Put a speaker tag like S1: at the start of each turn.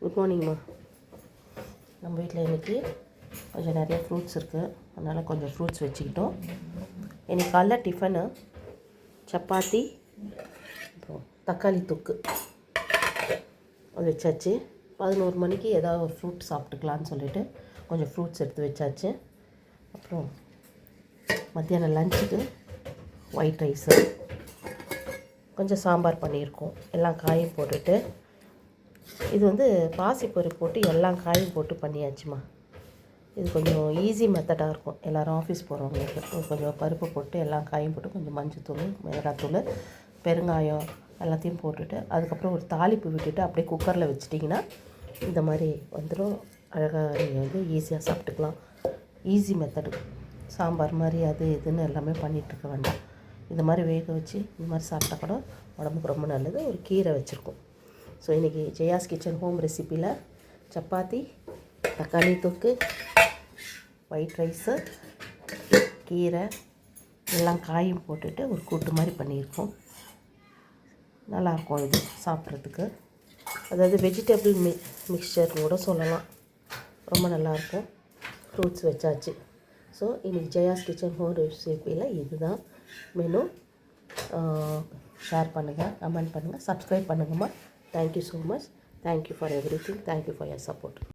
S1: Good மார்னிங்மா. நம்ம வீட்டில் இன்றைக்கி கொஞ்சம் நிறைய ஃப்ரூட்ஸ் இருக்குது, அதனால் கொஞ்சம் ஃப்ரூட்ஸ் வச்சுக்கிட்டோம். இன்றைக்கி காலைல டிஃபனு சப்பாத்தி, அப்புறம் தக்காளி தொக்கு அது வச்சாச்சு. 11 மணிக்கு ஏதாவது ஒரு ஃப்ரூட் சாப்பிட்டுக்கலான்னு சொல்லிவிட்டு கொஞ்சம் ஃப்ரூட்ஸ் எடுத்து வச்சாச்சு. அப்புறம் மத்தியானம் லஞ்சுக்கு ஒயிட் ரைஸு, கொஞ்சம் சாம்பார் பண்ணியிருக்கோம். எல்லாம் காயும் போட்டுட்டு, இது வந்து பாசிப்பருப்பு போட்டு எல்லா காயும் போட்டு பண்ணியாச்சுமா. இது கொஞ்சம் ஈஸி மெத்தடாக இருக்கும். எல்லோரும் ஆஃபீஸ் போகிறவங்களுக்கு கொஞ்சம் பருப்பு போட்டு எல்லா காயும் போட்டு கொஞ்சம் மஞ்சத்தூள், மிளகாத்தூள், பெருங்காயம் எல்லாத்தையும் போட்டுட்டு அதுக்கப்புறம் ஒரு தாளிப்பு விட்டுட்டு அப்படியே குக்கரில் வச்சிட்டிங்கன்னா இந்த மாதிரி வந்துடும். அழகாக நீங்கள் வந்து ஈஸியாக சாப்பிட்டுக்கலாம். Easy method. சாம்பார் மாதிரி அது இதுன்னு எல்லாமே பண்ணிகிட்ருக்க வேண்டாம். இந்த மாதிரி வேக வச்சு இந்த மாதிரி சாப்பிட்டா கூட உடம்புக்கு ரொம்ப நல்லது. ஒரு கீரை வச்சுருக்கோம். ஸோ இன்றைக்கி ஜெயாஸ் கிச்சன் ஹோம் ரெசிப்பியில் சப்பாத்தி, தக்காளி தொக்கு, ஒயிட் ரைஸு, கீரை எல்லாம் காயும் போட்டுட்டு ஒரு கூட்டு மாதிரி பண்ணியிருக்கோம். நல்லாயிருக்கும் இது சாப்பிட்றதுக்கு. அதாவது வெஜிடபிள் மிக்சர் கூட சொல்லலாம். ரொம்ப நல்லாயிருக்கும். ஃப்ரூட்ஸ் வச்சாச்சு. ஸோ இன்றைக்கி ஜெயாஸ் கிச்சன் ஹோம் ரெசிப்பியில் இதுதான் மெனு. ஷேர் பண்ணுங்கள், கமெண்ட் பண்ணுங்கள், சப்ஸ்கிரைப் பண்ணுங்கம்மா. Thank you so much. Thank you for everything. Thank you for your support.